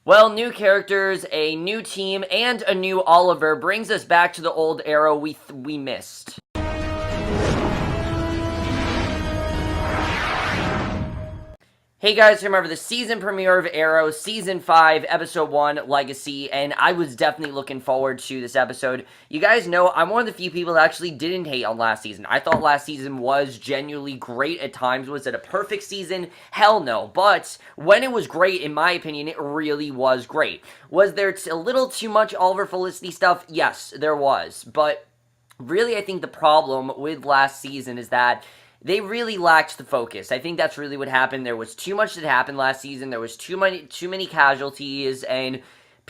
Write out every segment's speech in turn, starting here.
Well, new characters, a new team, and a new Oliver brings us back to the old era we missed. Hey guys, remember the season premiere of Arrow, Season 5, Episode 1, Legacy, and I was definitely looking forward to this episode. You guys know I'm one of the few people that actually didn't hate on last season. I thought last season was genuinely great at times. Was it a perfect season? Hell no. But when it was great, in my opinion, it really was great. Was there a little too much Oliver Felicity stuff? Yes, there was. But really, I think the problem with last season is that they really lacked the focus. I think that's really what happened. There was too much that happened last season. There was too many casualties, and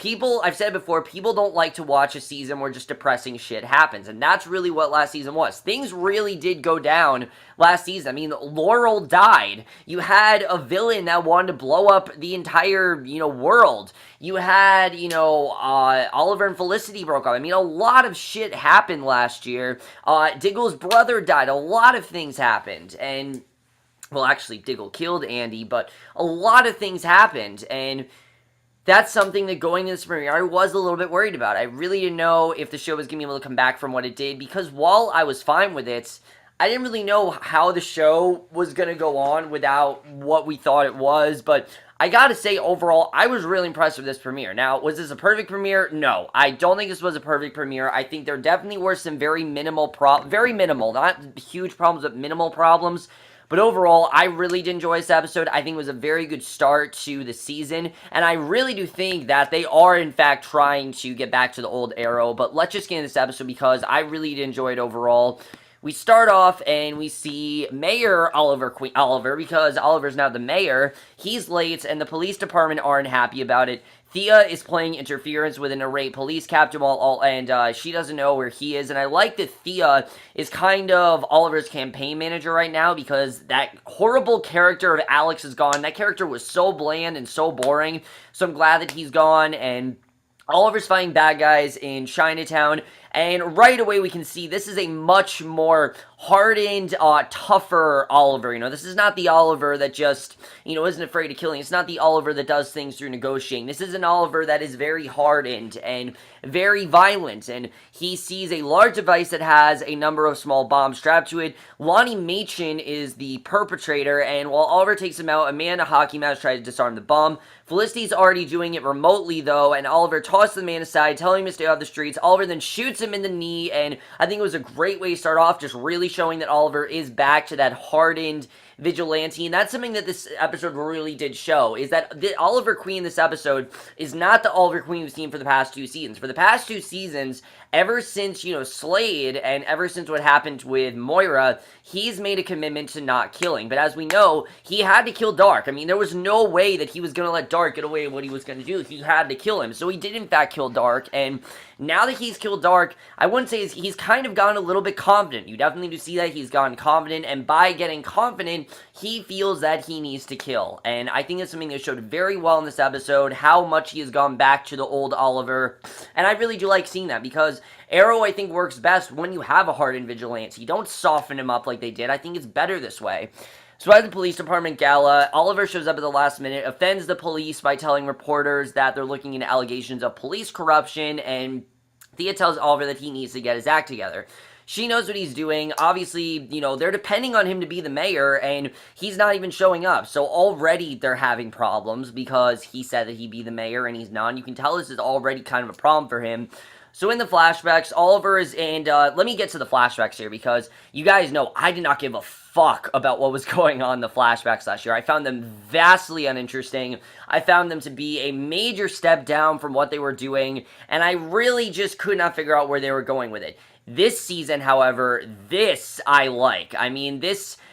I've said before, people don't like to watch a season where just depressing shit happens, and that's really what last season was. Things really did go down last season. I mean, Laurel died. You had a villain that wanted to blow up the entire, world. You had, Oliver and Felicity broke up. I mean, a lot of shit happened last year. Diggle's brother died. A lot of things happened, and, well, actually, Diggle killed Andy, but a lot of things happened, and that's something that going into this premiere, I was a little bit worried about. I really didn't know if the show was going to be able to come back from what it did, because while I was fine with it, I didn't really know how the show was going to go on without what we thought it was, but I gotta say, overall, I was really impressed with this premiere. Now, was this a perfect premiere? No, I don't think this was a perfect premiere. I think there definitely were some very minimal, not huge problems, but minimal problems. But overall, I really did enjoy this episode. I think it was a very good start to the season, and I really do think that they are, in fact, trying to get back to the old Arrow. But let's just get into this episode because I really did enjoy it overall. We start off and we see Mayor Oliver, because Oliver's now the mayor. He's late, and the police department aren't happy about it. Thea is playing interference with an irate police captain, and she doesn't know where he is. And I like that Thea is kind of Oliver's campaign manager right now, because that horrible character of Alex is gone. That character was so bland and so boring. So I'm glad that he's gone, and Oliver's fighting bad guys in Chinatown, and right away we can see this is a much more hardened, tougher Oliver. This is not the Oliver that just, isn't afraid of killing. It's not the Oliver that does things through negotiating. This is an Oliver that is very hardened and very violent, and he sees a large device that has a number of small bombs strapped to it. Lonnie Machin is the perpetrator, and while Oliver takes him out, a man in a hockey mask tries to disarm the bomb. Felicity's already doing it remotely, though, and Oliver tosses the man aside, telling him to stay off the streets. Oliver then shoots him in the knee, and I think it was a great way to start off, just really showing that Oliver is back to that hardened vigilante, and that's something that this episode really did show, is that the Oliver Queen in this episode is not the Oliver Queen we've seen for the past 2 seasons. For the past 2 seasons, ever since, Slade, and ever since what happened with Moira, he's made a commitment to not killing. But as we know, he had to kill Dark. I mean, there was no way that he was going to let Dark get away with what he was going to do. He had to kill him. So he did, in fact, kill Dark, and now that he's killed Dark, I wouldn't say he's kind of gotten a little bit confident. You definitely do see that he's gotten confident, and by getting confident, he feels that he needs to kill. And I think that's something that showed very well in this episode, how much he has gone back to the old Oliver. And I really do like seeing that, because Arrow, I think, works best when you have a hardened vigilante. You don't soften him up like they did. I think it's better this way. So at the police department gala, Oliver shows up at the last minute, offends the police by telling reporters that they're looking into allegations of police corruption, and Thea tells Oliver that he needs to get his act together. She knows what he's doing. Obviously, they're depending on him to be the mayor, and he's not even showing up. So already they're having problems because he said that he'd be the mayor, and he's not. And you can tell this is already kind of a problem for him. So in the flashbacks, Oliver is, and let me get to the flashbacks here, because you guys know I did not give a fuck about what was going on in the flashbacks last year. I found them vastly uninteresting. I found them to be a major step down from what they were doing, and I really just could not figure out where they were going with it. This season, however, this I like. I mean,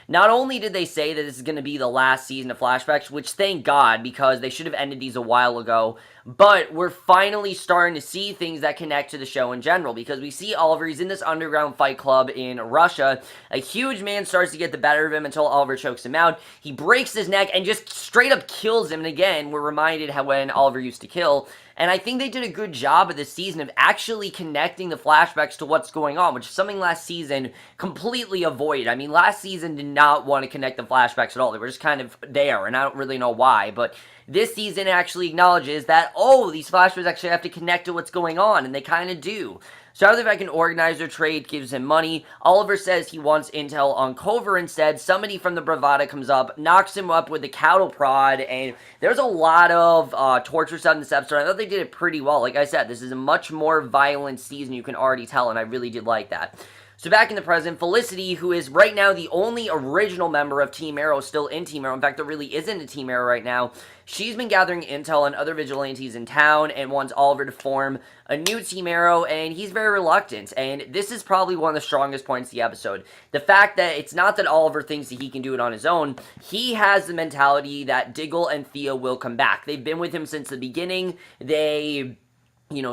not only did they say that this is going to be the last season of flashbacks, which thank God, because they should have ended these a while ago, but we're finally starting to see things that connect to the show in general, because we see Oliver, he's in this underground fight club in Russia. A huge man starts to get the better of him until Oliver chokes him out. He breaks his neck and just straight up kills him, and again, we're reminded how when Oliver used to kill. And I think they did a good job of this season of actually connecting the flashbacks to what's going on, which is something last season completely avoided. I mean, last season did not want to connect the flashbacks at all. They were just kind of there, and I don't really know why, but this season actually acknowledges that, oh, these flashbacks actually have to connect to what's going on, and they kind of do. So now the fact an organizer trade gives him money, Oliver says he wants intel on Cover instead. Somebody from the Bravada comes up, knocks him up with the cattle prod, and there's a lot of torture stuff in this episode. I thought they did it pretty well. Like I said, this is a much more violent season, you can already tell, and I really did like that. So back in the present, Felicity, who is right now the only original member of Team Arrow still in Team Arrow, in fact, there really isn't a Team Arrow right now, she's been gathering intel on other vigilantes in town and wants Oliver to form a new Team Arrow, and he's very reluctant, and this is probably one of the strongest points of the episode. The fact that it's not that Oliver thinks that he can do it on his own, he has the mentality that Diggle and Thea will come back. They've been with him since the beginning, they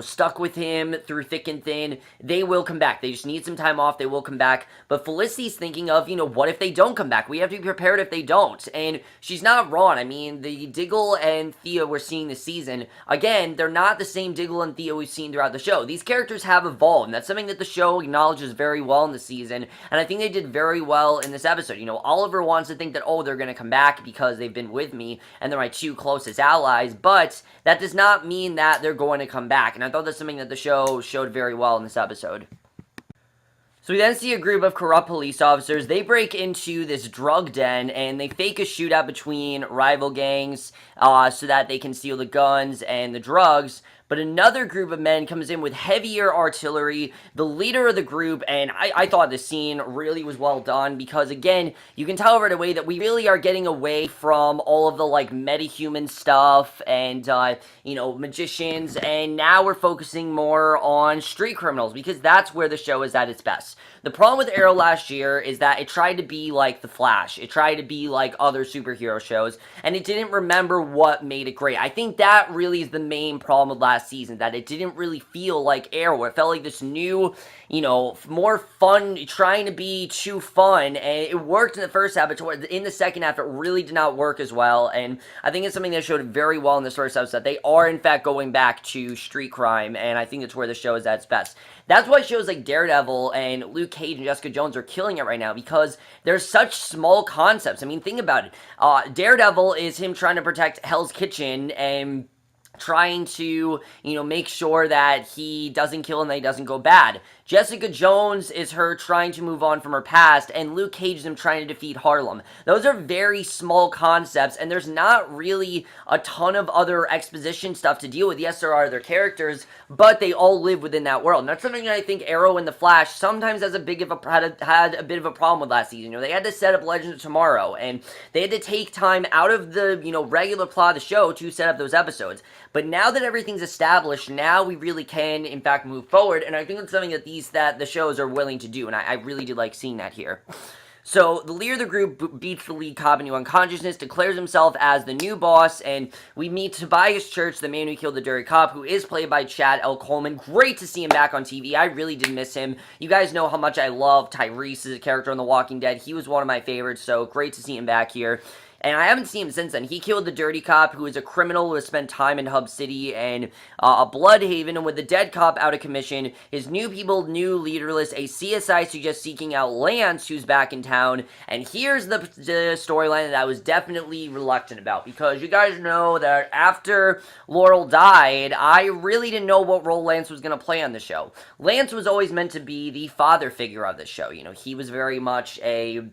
stuck with him through thick and thin. They will come back. They just need some time off. They will come back. But Felicity's thinking of, what if they don't come back? We have to be prepared if they don't. And she's not wrong. I mean, the Diggle and Thea we're seeing this season, again, they're not the same Diggle and Thea we've seen throughout the show. These characters have evolved, and that's something that the show acknowledges very well in the season, and I think they did very well in this episode. Oliver wants to think that, oh, they're going to come back because they've been with me, and they're my two closest allies, but that does not mean that they're going to come back. And I thought that's something that the show showed very well in this episode. So we then see a group of corrupt police officers. They break into this drug den, and they fake a shootout between rival gangs so that they can steal the guns and the drugs. But another group of men comes in with heavier artillery, the leader of the group, and I thought the scene really was well done because, again, you can tell right away that we really are getting away from all of the, metahuman stuff and, magicians, and now we're focusing more on street criminals because that's where the show is at its best. The problem with Arrow last year is that it tried to be like The Flash. It tried to be like other superhero shows, and it didn't remember what made it great. I think that really is the main problem with last season, that it didn't really feel like Arrow. It felt like this new, more fun, trying to be too fun, and it worked in the first half, but in the second half, it really did not work as well, and I think it's something that showed very well in this first episode. They are, in fact, going back to street crime, and I think it's where the show is at its best. That's why shows like Daredevil and Luke Cage and Jessica Jones are killing it right now, because there's such small concepts. I mean, think about it. Daredevil is him trying to protect Hell's Kitchen and trying to, make sure that he doesn't kill and that he doesn't go bad. Jessica Jones is her trying to move on from her past, and Luke Cage is him trying to defeat Harlem. Those are very small concepts, and there's not really a ton of other exposition stuff to deal with. Yes, there are other characters, but they all live within that world. And that's something that I think Arrow and The Flash sometimes had a bit of a problem with last season. They had to set up Legends of Tomorrow, and they had to take time out of the, regular plot of the show to set up those episodes. But now that everything's established, now we really can, in fact, move forward, and I think it's something that the shows are willing to do, and I really did like seeing that here. So, the leader of the group beats the lead cop into unconsciousness, declares himself as the new boss, and we meet Tobias Church, the man who killed the dirty cop, who is played by Chad L. Coleman. Great to see him back on TV. I really did miss him. You guys know how much I love Tyrese as a character on The Walking Dead. He was one of my favorites, so great to see him back here. And I haven't seen him since then. He killed the dirty cop, who is a criminal who has spent time in Hub City and a Bloodhaven, and with the dead cop out of commission, his new people, new leaderless, a CSI suggests seeking out Lance, who's back in town, and here's the storyline that I was definitely reluctant about, because you guys know that after Laurel died, I really didn't know what role Lance was going to play on the show. Lance was always meant to be the father figure of the show. He was very much a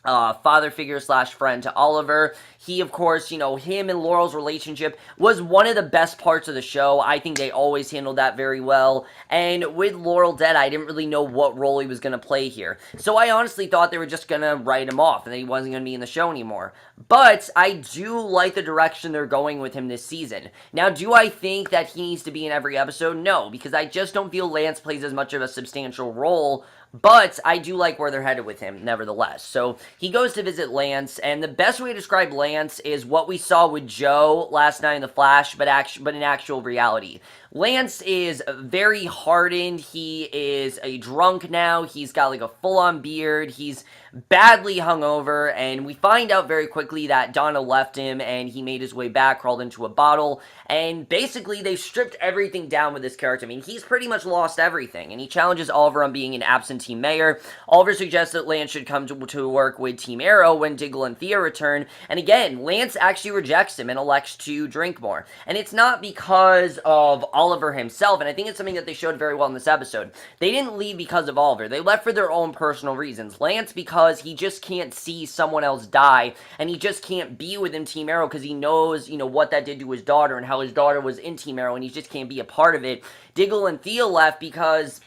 father figure / friend to Oliver. He, of course, him and Laurel's relationship was one of the best parts of the show. I think they always handled that very well. And with Laurel dead, I didn't really know what role he was going to play here. So I honestly thought they were just going to write him off and that he wasn't going to be in the show anymore. But I do like the direction they're going with him this season. Now, do I think that he needs to be in every episode? No, because I just don't feel Lance plays as much of a substantial role. But I do like where they're headed with him, nevertheless. So he goes to visit Lance, and the best way to describe Lance is what we saw with Joe last night in The Flash, but in actual reality. Lance is very hardened. He is a drunk now. He's got like a full-on beard. He's badly hungover, and we find out very quickly that Donna left him and he made his way back, crawled into a bottle, and basically they stripped everything down with this character. I mean, he's pretty much lost everything, and he challenges Oliver on being an absentee mayor. Oliver suggests that Lance should come to work with Team Arrow when Diggle and Thea return, and again, Lance actually rejects him and elects to drink more. And it's not because of Oliver himself, and I think it's something that they showed very well in this episode. They didn't leave because of Oliver. They left for their own personal reasons. Lance because he just can't see someone else die, and he just can't be within Team Arrow because he knows, what that did to his daughter and how his daughter was in Team Arrow, and he just can't be a part of it. Diggle and Thea left because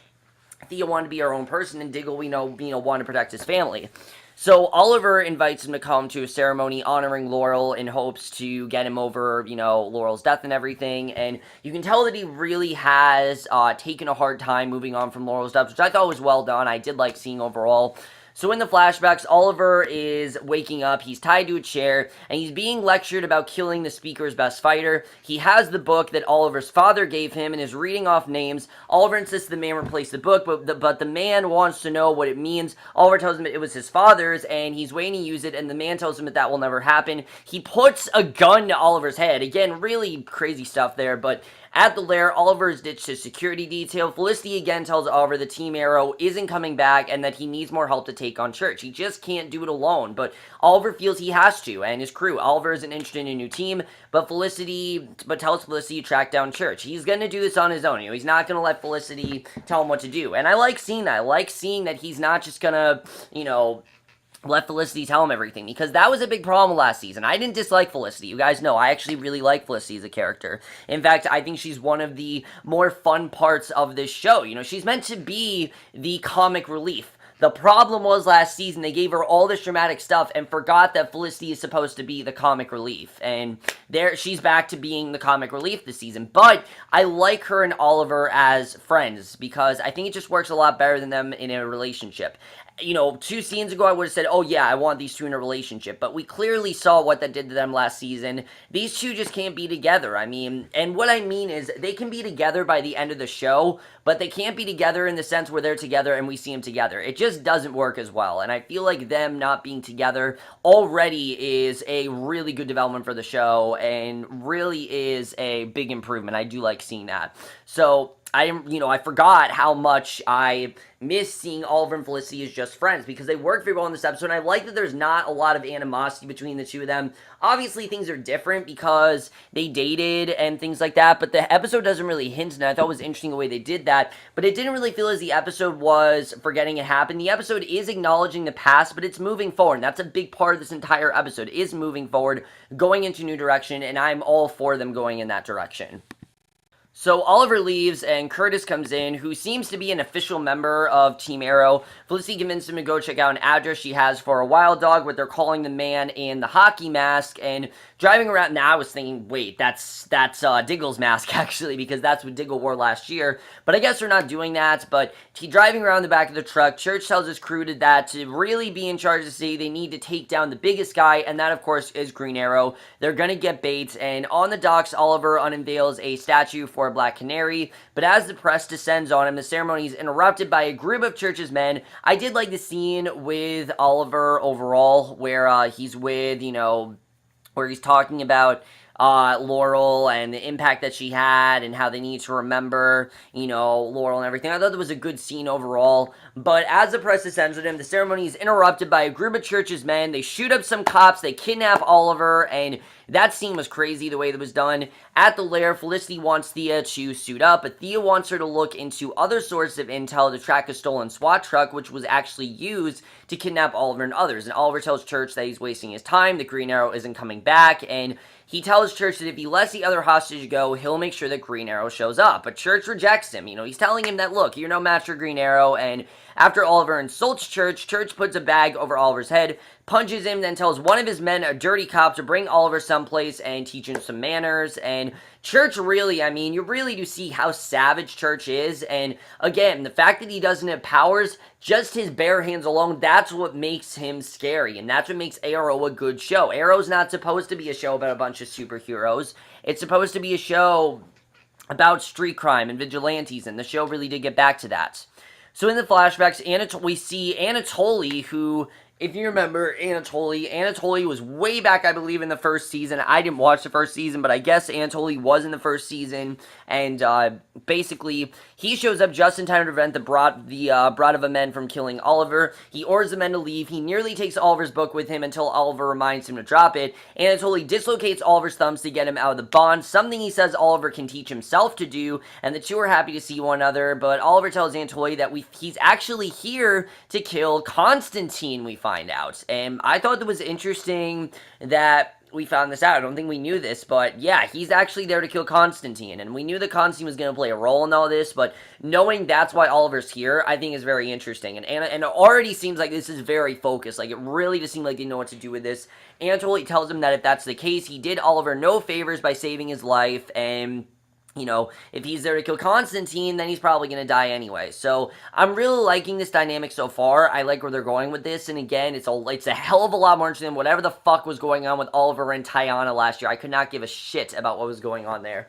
Thea wanted to be her own person, and Diggle, wanted to protect his family. So Oliver invites him to come to a ceremony honoring Laurel in hopes to get him over, Laurel's death and everything. And you can tell that he really has taken a hard time moving on from Laurel's death, which I thought was well done. I did like seeing overall. So in the flashbacks, Oliver is waking up, he's tied to a chair, and he's being lectured about killing the Speaker's best fighter. He has the book that Oliver's father gave him and is reading off names. Oliver insists the man replace the book, but the man wants to know what it means. Oliver tells him it was his father's, and he's waiting to use it, and the man tells him that will never happen. He puts a gun to Oliver's head. Again, really crazy stuff there, but at the lair, Oliver is ditched his security detail. Felicity again tells Oliver the Team Arrow isn't coming back and that he needs more help to take on Church. He just can't do it alone, but Oliver feels he has to, and his crew. Oliver isn't interested in a new team, but tells Felicity to track down Church. He's going to do this on his own. He's not going to let Felicity tell him what to do, and I like seeing that. I like seeing that he's not just going to, let Felicity tell him everything, because that was a big problem last season. I didn't dislike Felicity. You guys know, I actually really like Felicity as a character. In fact, I think she's one of the more fun parts of this show. She's meant to be the comic relief. The problem was last season, they gave her all this dramatic stuff and forgot that Felicity is supposed to be the comic relief. And she's back to being the comic relief this season. But I like her and Oliver as friends because I think it just works a lot better than them in a relationship. 2 scenes ago, I would have said, oh yeah, I want these two in a relationship, but we clearly saw what that did to them last season. These two just can't be together. And what I mean is, they can be together by the end of the show, but they can't be together in the sense where they're together and we see them together. It just doesn't work as well, and I feel like them not being together already is a really good development for the show, and really is a big improvement. I do like seeing that. So, I forgot how much I miss seeing Oliver and Felicity as just friends, because they work very well in this episode, and I like that there's not a lot of animosity between the two of them. Obviously, things are different because they dated and things like that, but the episode doesn't really hint, and I thought it was interesting the way they did that, but it didn't really feel as the episode was forgetting it happened. The episode is acknowledging the past, but it's moving forward, and that's a big part of this entire episode, is moving forward, going into a new direction, and I'm all for them going in that direction. So Oliver leaves, and Curtis comes in, who seems to be an official member of Team Arrow. Felicity convinced him to go check out an address she has for a wild dog, what they're calling the man in the hockey mask, and driving around, now I was thinking, wait, that's Diggle's mask, actually, because that's what Diggle wore last year, but I guess they're not doing that, but driving around the back of the truck, Church tells his crew that to really be in charge of the city, they need to take down the biggest guy, and that, of course, is Green Arrow. They're gonna get bait, and on the docks, Oliver unveils a statue for a black canary, but as the press descends on him, the ceremony is interrupted by a group of Church's men. I did like the scene with Oliver overall, where he's with, where he's talking about Laurel and the impact that she had and how they need to remember, Laurel and everything. I thought that was a good scene overall, but as the press descends on him, the ceremony is interrupted by a group of Church's men. They shoot up some cops, they kidnap Oliver, and that scene was crazy the way that was done. At the lair, Felicity wants Thea to suit up, but Thea wants her to look into other sources of intel to track a stolen SWAT truck, which was actually used to kidnap Oliver and others. And Oliver tells Church that he's wasting his time, the Green Arrow isn't coming back, and he tells Church that if he lets the other hostage go, he'll make sure that Green Arrow shows up. But Church rejects him. He's telling him that, look, you're no match for Green Arrow, and after Oliver insults Church, Church puts a bag over Oliver's head, punches him, then tells one of his men, a dirty cop, to bring Oliver someplace and teach him some manners. And Church really, you really do see how savage Church is. And again, the fact that he doesn't have powers, just his bare hands alone, that's what makes him scary. And that's what makes Arrow a good show. Arrow's not supposed to be a show about a bunch of superheroes. It's supposed to be a show about street crime and vigilantes, and the show really did get back to that. So in the flashbacks, we see Anatoly, who If you remember Anatoly was way back, I believe, in the first season. I didn't watch the first season, but I guess Anatoly was in the first season, and basically he shows up just in time to prevent the Brood of the Men from killing Oliver. He orders the men to leave. He nearly takes Oliver's book with him until Oliver reminds him to drop it. Anatoly dislocates Oliver's thumbs to get him out of the bond, something he says Oliver can teach himself to do, and the two are happy to see one another, but Oliver tells Anatoly that he's actually here to kill Constantine, we find out. And I thought it was interesting that we found this out. I don't think we knew this, but yeah, he's actually there to kill Constantine, and we knew that Constantine was going to play a role in all this, but knowing that's why Oliver's here, I think is very interesting, and it already seems like this is very focused. Like, it really does seem like they know what to do with this. Anatoly tells him that if that's the case, he did Oliver no favors by saving his life, and you know, if he's there to kill Constantine, then he's probably going to die anyway. So, I'm really liking this dynamic so far. I like where they're going with this, and again, it's a hell of a lot more interesting than whatever the fuck was going on with Oliver and Tiana last year. I could not give a shit about what was going on there.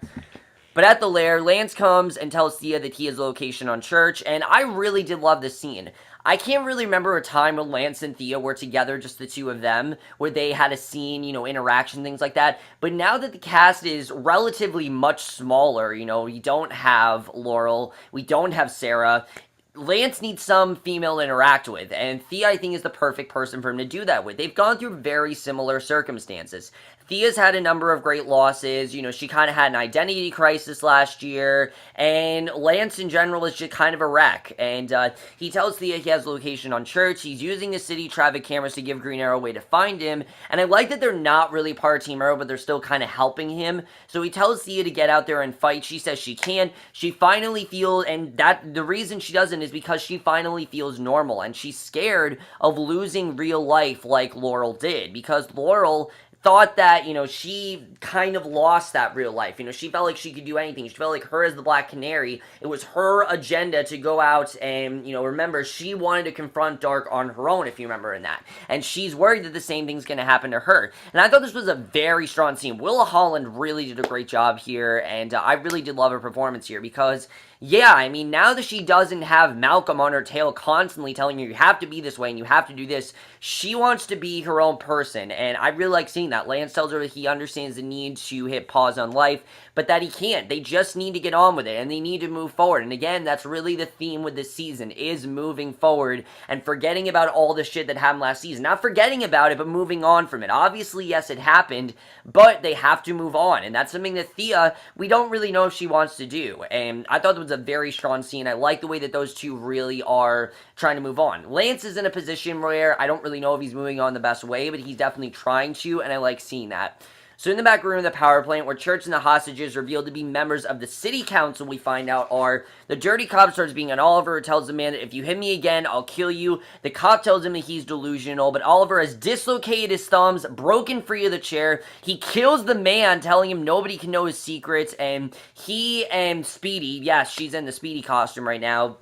But at the lair, Lance comes and tells Thea that he has a location on Church, and I really did love this scene. I can't really remember a time when Lance and Thea were together, just the two of them, where they had a scene, you know, interaction, things like that. But now that the cast is relatively much smaller, you know, we don't have Laurel, we don't have Sarah, Lance needs some female to interact with, and Thea, I think, is the perfect person for him to do that with. They've gone through very similar circumstances. Thea's had a number of great losses. You know, she kind of had an identity crisis last year, and Lance in general is just kind of a wreck. And he tells Thea he has a location on Church. He's using the city traffic cameras to give Green Arrow a way to find him, and I like that they're not really part of Team Arrow, but they're still kind of helping him. So he tells Thea to get out there and fight. She says she can. She finally feels, and that the reason she doesn't is because she finally feels normal, and she's scared of losing real life like Laurel did, because Laurel thought that, you know, she kind of lost that real life. You know, she felt like she could do anything. She felt like her as the Black Canary, it was her agenda to go out and, you know, remember, she wanted to confront Dark on her own, if you remember in that. And she's worried that the same thing's going to happen to her. And I thought this was a very strong scene. Willa Holland really did a great job here, and I really did love her performance here, because yeah, I mean, now that she doesn't have Malcolm on her tail constantly telling her you have to be this way and you have to do this, she wants to be her own person, and I really like seeing that. Lance tells her that he understands the need to hit pause on life, but that he can't. They just need to get on with it, and they need to move forward. And again, that's really the theme with this season, is moving forward and forgetting about all the shit that happened last season. Not forgetting about it, but moving on from it. Obviously, yes, it happened, but they have to move on, and that's something that Thea, we don't really know if she wants to do, and I thought it was a very strong scene. I like the way that those two really are trying to move on. Lance is in a position where I don't really know if he's moving on the best way, but he's definitely trying to, and I like seeing that. So in the back room of the power plant, where Church and the hostages revealed to be members of the city council, we find out are the dirty cop starts being on Oliver, tells the man that if you hit me again, I'll kill you. The cop tells him that he's delusional, but Oliver has dislocated his thumbs, broken free of the chair. He kills the man, telling him nobody can know his secrets, and he and Speedy, yes, she's in the Speedy costume right now,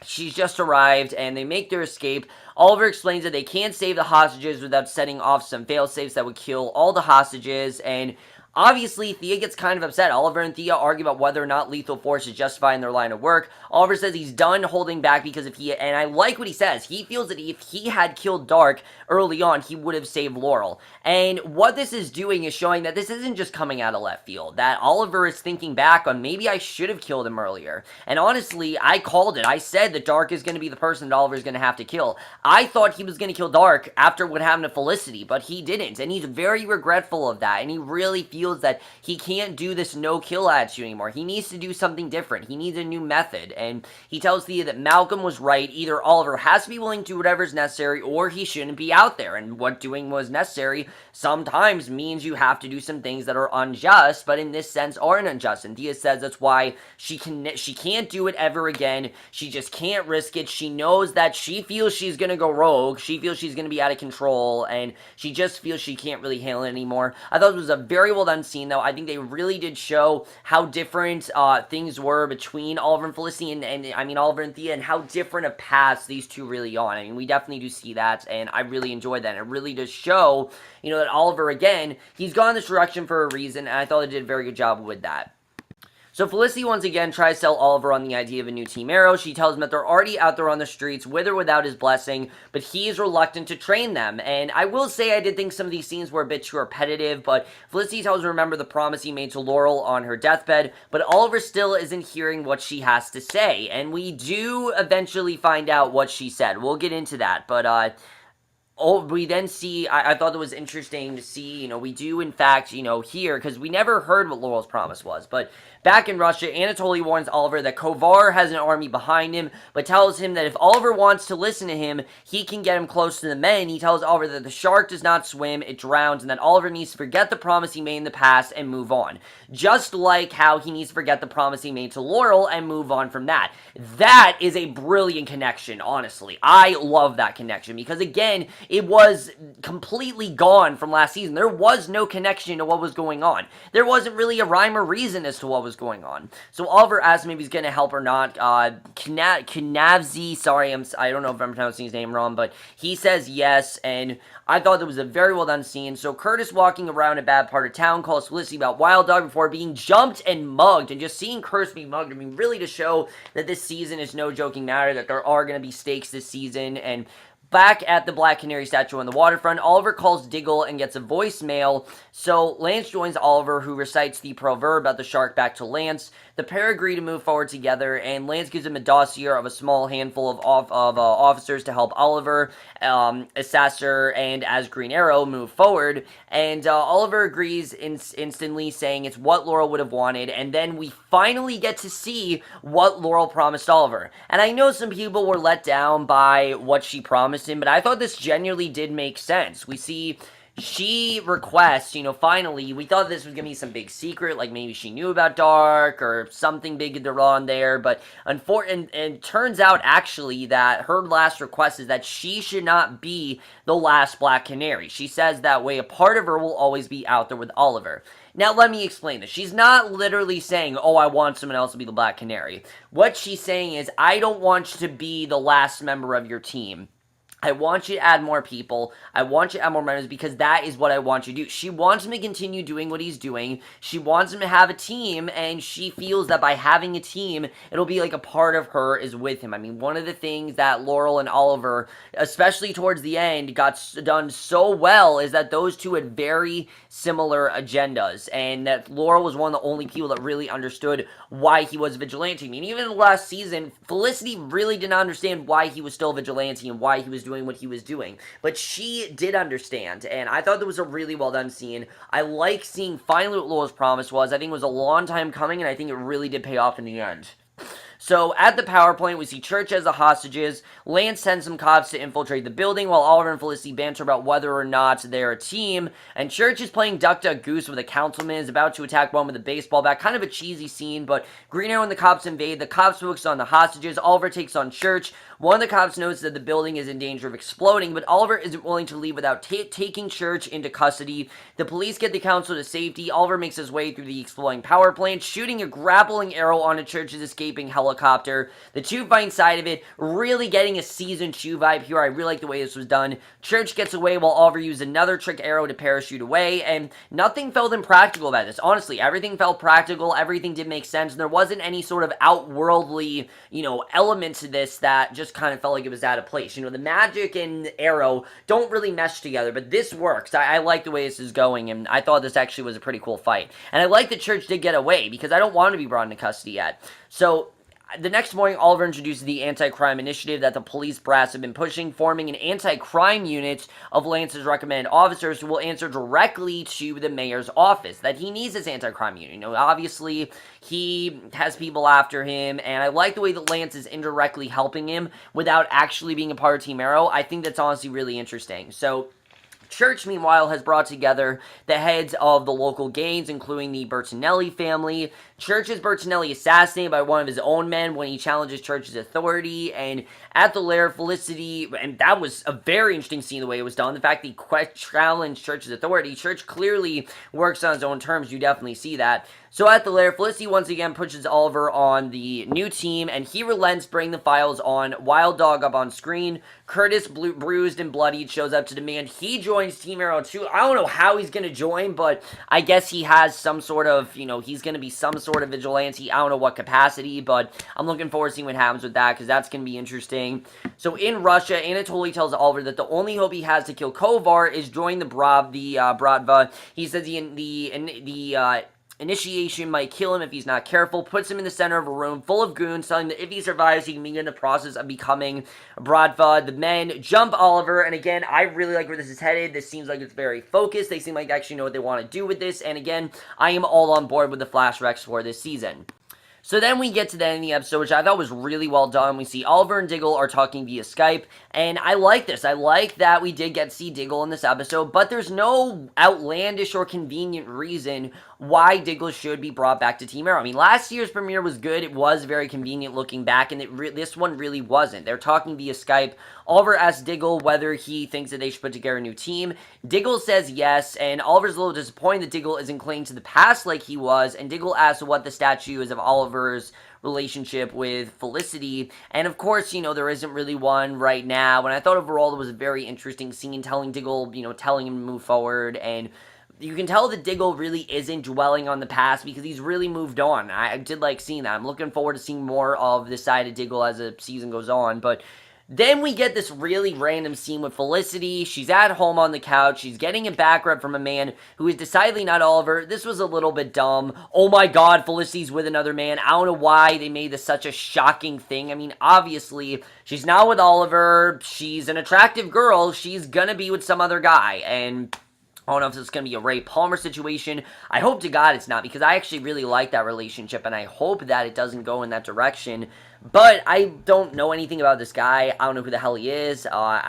she's just arrived, and they make their escape. Oliver explains that they can't save the hostages without setting off some failsafes that would kill all the hostages, and obviously, Thea gets kind of upset. Oliver and Thea argue about whether or not lethal force is justified in their line of work. Oliver says he's done holding back because if he, and I like what he says, he feels that if he had killed Dark early on, he would have saved Laurel. And what this is doing is showing that this isn't just coming out of left field, that Oliver is thinking back on maybe I should have killed him earlier. And honestly, I called it. I said that Dark is going to be the person that Oliver is going to have to kill. I thought he was going to kill Dark after what happened to Felicity, but he didn't. And he's very regretful of that, and he really feels that he can't do this no-kill attitude anymore. He needs to do something different. He needs a new method, and he tells Thea that Malcolm was right. Either Oliver has to be willing to do whatever's necessary, or he shouldn't be out there, and what doing was necessary sometimes means you have to do some things that are unjust, but in this sense aren't unjust, and Thea says that's why she can't do it ever again. She just can't risk it. She knows that she feels she's gonna go rogue. She feels she's gonna be out of control, and she just feels she can't really handle it anymore. I thought it was a very well done scene, though. I think they really did show how different things were between Oliver and Felicity, and I mean Oliver and Thea, and how different a paths these two really on. I mean, we definitely do see that, and I really enjoyed that. And it really does show, you know, that Oliver, again, he's gone this direction for a reason, and I thought they did a very good job with that. So Felicity once again tries to sell Oliver on the idea of a new Team Arrow. She tells him that they're already out there on the streets with or without his blessing, but he is reluctant to train them. And I will say I did think some of these scenes were a bit too repetitive, but Felicity tells her to remember the promise he made to Laurel on her deathbed, but Oliver still isn't hearing what she has to say. And we do eventually find out what she said. We'll get into that, but we then see, I thought it was interesting to see, we do in fact, hear, because we never heard what Laurel's promise was, but back in Russia, Anatoly warns Oliver that Kovar has an army behind him, but tells him that if Oliver wants to listen to him, he can get him close to the men. He tells Oliver that the shark does not swim, it drowns, and that Oliver needs to forget the promise he made in the past and move on. Just like how he needs to forget the promise he made to Laurel and move on from that. That is a brilliant connection, honestly. I love that connection, because again, it was completely gone from last season. There was no connection to what was going on. There wasn't really a rhyme or reason as to what was going on. So Oliver asked him if he's going to help or not. Knavzi, sorry, I don't know if I'm pronouncing his name wrong, but he says yes, and I thought that was a very well done scene. So Curtis walking around a bad part of town calls Felicity about Wild Dog before being jumped and mugged, and just seeing Curtis be mugged, really to show that this season is no joking matter, that there are going to be stakes this season. And back at the Black Canary statue on the waterfront, Oliver calls Diggle and gets a voicemail. So Lance joins Oliver, who recites the proverb about the shark back to Lance. The pair agree to move forward together, and Lance gives him a dossier of a small handful of officers to help Oliver, Assessor, and as Green Arrow move forward. And Oliver agrees instantly, saying it's what Laurel would have wanted. And then we finally get to see what Laurel promised Oliver. And I know some people were let down by what she promised him, but I thought this genuinely did make sense. We see she requests, finally, we thought this was going to be some big secret, like maybe she knew about Dark or something big on there, but and it turns out actually that her last request is that she should not be the last Black Canary. She says that way a part of her will always be out there with Oliver. Now, let me explain this. She's not literally saying, oh, I want someone else to be the Black Canary. What she's saying is, I don't want you to be the last member of your team. I want you to add more people. I want you to add more members, because that is what I want you to do. She wants him to continue doing what he's doing. She wants him to have a team, and she feels that by having a team, it'll be like a part of her is with him. One of the things that Laurel and Oliver, especially towards the end, got done so well is that those two had very similar agendas, and that Laurel was one of the only people that really understood why he was a vigilante. Even in the last season, Felicity really did not understand why he was still a vigilante and why he was doing what he was doing, but she did understand, and I thought that was a really well done scene. I like seeing finally what Laurel's promise was. I think it was a long time coming, and I think it really did pay off in the end. So, at the power plant, we see Church as the hostages. Lance sends some cops to infiltrate the building, while Oliver and Felicity banter about whether or not they're a team. And Church is playing Duck Duck Goose with a councilman, is about to attack one with a baseball bat. Kind of a cheesy scene, but Green Arrow and the cops invade. The cops focus on the hostages. Oliver takes on Church. One of the cops notes that the building is in danger of exploding, but Oliver isn't willing to leave without taking Church into custody. The police get the council to safety. Oliver makes his way through the exploding power plant, shooting a grappling arrow onto Church's escaping helicopter. The two fight inside of it, really getting a Season 2 vibe here. I really like the way this was done. Church gets away while Oliver uses another trick arrow to parachute away, and nothing felt impractical about this. Honestly, everything felt practical. Everything did make sense, and there wasn't any sort of outworldly, element to this that just kind of felt like it was out of place. The magic and arrow don't really mesh together, but this works. I like the way this is going, and I thought this actually was a pretty cool fight. And I like that Church did get away, because I don't want to be brought into custody yet. So, the next morning, Oliver introduces the anti-crime initiative that the police brass have been pushing, forming an anti-crime unit of Lance's recommended officers who will answer directly to the mayor's office, that he needs this anti-crime unit. Obviously, he has people after him, and I like the way that Lance is indirectly helping him without actually being a part of Team Arrow. I think that's honestly really interesting. So, Church, meanwhile, has brought together the heads of the local gangs, including the Bertinelli family. Church is Bertinelli assassinated by one of his own men when he challenges Church's authority, and at the lair, Felicity, and that was a very interesting scene the way it was done, the fact that he challenged Church's authority. Church clearly works on his own terms, you definitely see that. So at the lair, Felicity once again pushes Oliver on the new team, and he relents, bringing the files on Wild Dog up on screen. Curtis, bruised and bloodied, shows up to demand he joins Team Arrow too. I don't know how he's going to join, but I guess he has some sort of, he's going to be some sort sort of vigilante. I don't know what capacity, but I'm looking forward to seeing what happens with that because that's going to be interesting. So in Russia, Anatoly tells Oliver that the only hope he has to kill Kovar is join the Bratva. He says the initiation might kill him if he's not careful, puts him in the center of a room full of goons, telling him that if he survives, he can begin the process of becoming Bratva. The men jump Oliver, and again, I really like where this is headed. This seems like it's very focused. They seem like they actually know what they want to do with this, and again, I am all on board with the flashbacks for this season. So then we get to the end of the episode, which I thought was really well done. We see Oliver and Diggle are talking via Skype, and I like this. I like that we did get to see Diggle in this episode, but there's no outlandish or convenient reason why Diggle should be brought back to Team Arrow. I mean, last year's premiere was good. It was very convenient looking back, and this one really wasn't. They're talking via Skype. Oliver asks Diggle whether he thinks that they should put together a new team. Diggle says yes, and Oliver's a little disappointed that Diggle isn't clinging to the past like he was, and Diggle asks what the statue is of Oliver's relationship with Felicity, and of course, there isn't really one right now, and I thought overall it was a very interesting scene telling Diggle, telling him to move forward, and you can tell that Diggle really isn't dwelling on the past because he's really moved on. I did like seeing that. I'm looking forward to seeing more of this side of Diggle as the season goes on, but then we get this really random scene with Felicity. She's at home on the couch. She's getting a back rub from a man who is decidedly not Oliver. This was a little bit dumb. Oh my god, Felicity's with another man. I don't know why they made this such a shocking thing. I mean, obviously, she's not with Oliver. She's an attractive girl. She's gonna be with some other guy. And I don't know if this is going to be a Ray Palmer situation. I hope to God it's not, because I actually really like that relationship, and I hope that it doesn't go in that direction. But I don't know anything about this guy. I don't know who the hell he is.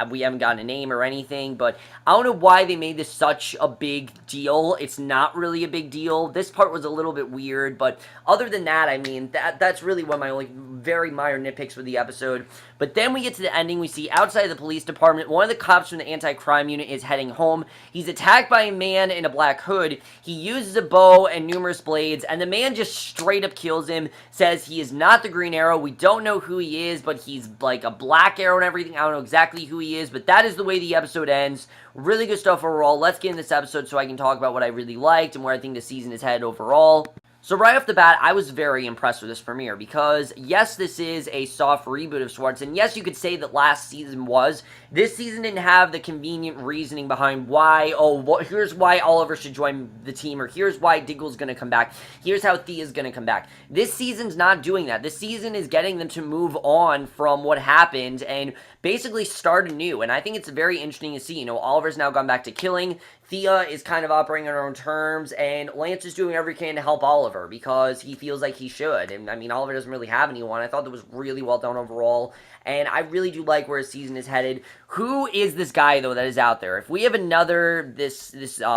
We haven't gotten a name or anything, but I don't know why they made this such a big deal. It's not really a big deal. This part was a little bit weird, but other than that, I mean, that's really one of my only very minor nitpicks for the episode. But then we get to the ending. We see outside the police department, one of the cops from the anti-crime unit is heading home. He's attacked by a man in a black hood. He uses a bow and numerous blades, and the man just straight up kills him, says he is not the Green Arrow. We don't know who he is, but he's like a Black Arrow and everything. I don't know exactly who he is, but that is the way the episode ends. Really good stuff overall. Let's get in this episode so I can talk about what I really liked and where I think the season is headed overall. So right off the bat, I was very impressed with this premiere because, yes, this is a soft reboot of sorts, and yes, you could say that last season was. This season didn't have the convenient reasoning behind why, here's why Oliver should join the team, or here's why Diggle's going to come back, here's how Thea's going to come back. This season's not doing that. This season is getting them to move on from what happened and basically start anew, and I think it's very interesting to see. Oliver's now gone back to killing, Thea is kind of operating on her own terms, and Lance is doing every can to help Oliver because he feels like he should. And I mean, Oliver doesn't really have anyone. I thought that was really well done overall, and I really do like where his season is headed. Who is this guy, though, that is out there? If we have another, this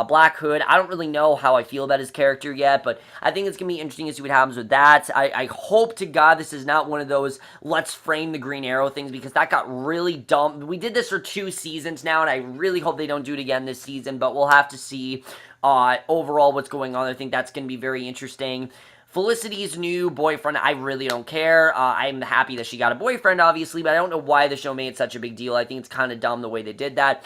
Black Hood, I don't really know how I feel about his character yet, but I think it's going to be interesting to see what happens with that. I hope to God this is not one of those let's frame the Green Arrow things, because that got really dumb. We did this for 2 seasons now, and I really hope they don't do it again this season, but we'll have to see overall what's going on. I think that's going to be very interesting. Felicity's new boyfriend, I really don't care. I'm happy that she got a boyfriend, obviously, but I don't know why the show made such a big deal. I think it's kind of dumb the way they did that.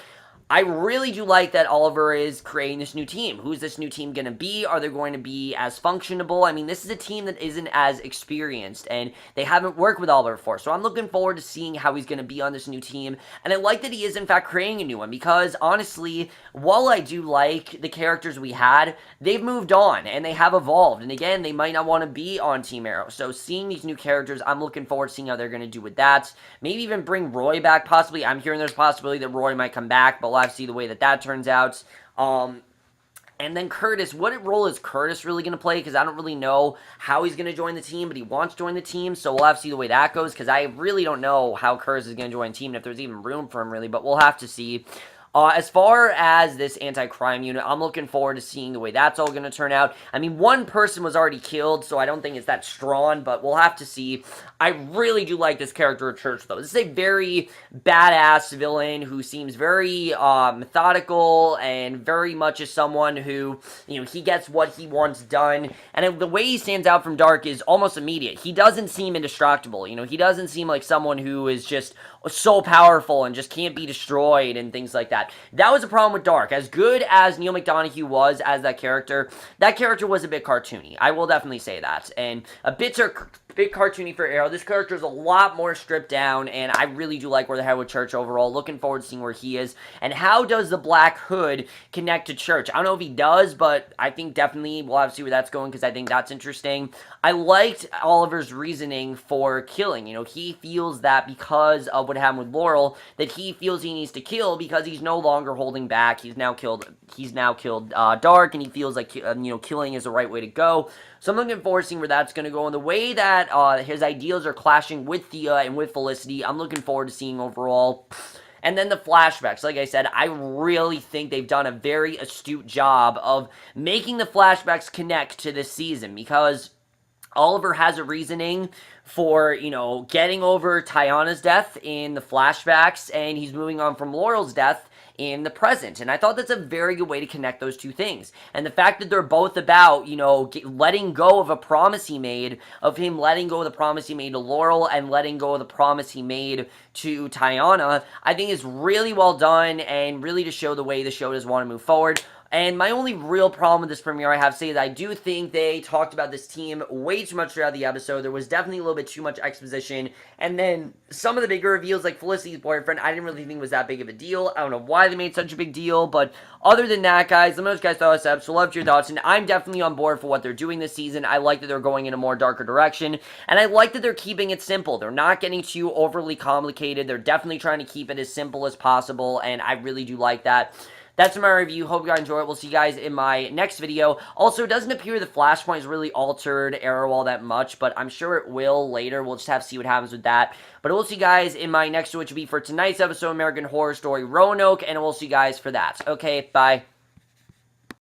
I really do like that Oliver is creating this new team. Who's this new team going to be? Are they going to be as functionable? I mean, this is a team that isn't as experienced, and they haven't worked with Oliver before. So I'm looking forward to seeing how he's going to be on this new team. And I like that he is, in fact, creating a new one, because, honestly, while I do like the characters we had, they've moved on, and they have evolved. And again, they might not want to be on Team Arrow. So seeing these new characters, I'm looking forward to seeing how they're going to do with that. Maybe even bring Roy back, possibly. I'm hearing there's a possibility that Roy might come back, but we'll have to see the way that turns out. And then Curtis, what role is Curtis really going to play? Because I don't really know how he's going to join the team, but he wants to join the team, so we'll have to see the way that goes, because I really don't know how Curtis is going to join the team, and if there's even room for him, really, but we'll have to see. As far as this anti-crime unit, I'm looking forward to seeing the way that's all going to turn out. I mean, one person was already killed, so I don't think it's that strong, but we'll have to see. I really do like this character of Church, though. This is a very badass villain who seems very methodical and very much is someone who, he gets what he wants done. And the way he stands out from Dark is almost immediate. He doesn't seem indestructible. He doesn't seem like someone who is just so powerful and just can't be destroyed and things like that. that. That was a problem with Dark. As good as Neil McDonough was as that character was a bit cartoony. I will definitely say that. And a bit cartoony for Arrow. This character is a lot more stripped down, and I really do like where they're headed with Church overall. Looking forward to seeing where he is. And how does the Black Hood connect to Church? I don't know if he does, but I think definitely we'll have to see where that's going, because I think that's interesting. I liked Oliver's reasoning for killing. You know, he feels that because of what happened with Laurel, that he feels he needs to kill because he's no longer holding back. He's now killed Dark, and he feels like killing is the right way to go. So I'm looking forward to seeing where that's going to go. And the way that his ideals are clashing with Thea and with Felicity, I'm looking forward to seeing overall. And then the flashbacks. Like I said, I really think they've done a very astute job of making the flashbacks connect to this season, because Oliver has a reasoning for, getting over Tiana's death in the flashbacks, and he's moving on from Laurel's death in the present. And I thought that's a very good way to connect those two things. And the fact that they're both about, letting go of a promise he made, of him letting go of the promise he made to Laurel and letting go of the promise he made to Tiana, I think is really well done, and really to show the way the show does want to move forward. And my only real problem with this premiere, I have to say, is I do think they talked about this team way too much throughout the episode. There was definitely a little bit too much exposition. And then some of the bigger reveals, like Felicity's boyfriend, I didn't really think was that big of a deal. I don't know why they made such a big deal. But other than that, guys, let me know what you guys thought of this episode. Love your thoughts. And I'm definitely on board for what they're doing this season. I like that they're going in a more darker direction. And I like that they're keeping it simple. They're not getting too overly complicated. They're definitely trying to keep it as simple as possible. And I really do like that. That's my review. Hope you guys enjoy it. We'll see you guys in my next video. Also, it doesn't appear the Flashpoint has really altered Arrow all that much, but I'm sure it will later. We'll just have to see what happens with that. But we'll see you guys in my next video, which will be for tonight's episode of American Horror Story Roanoke, and we'll see you guys for that. Okay, bye.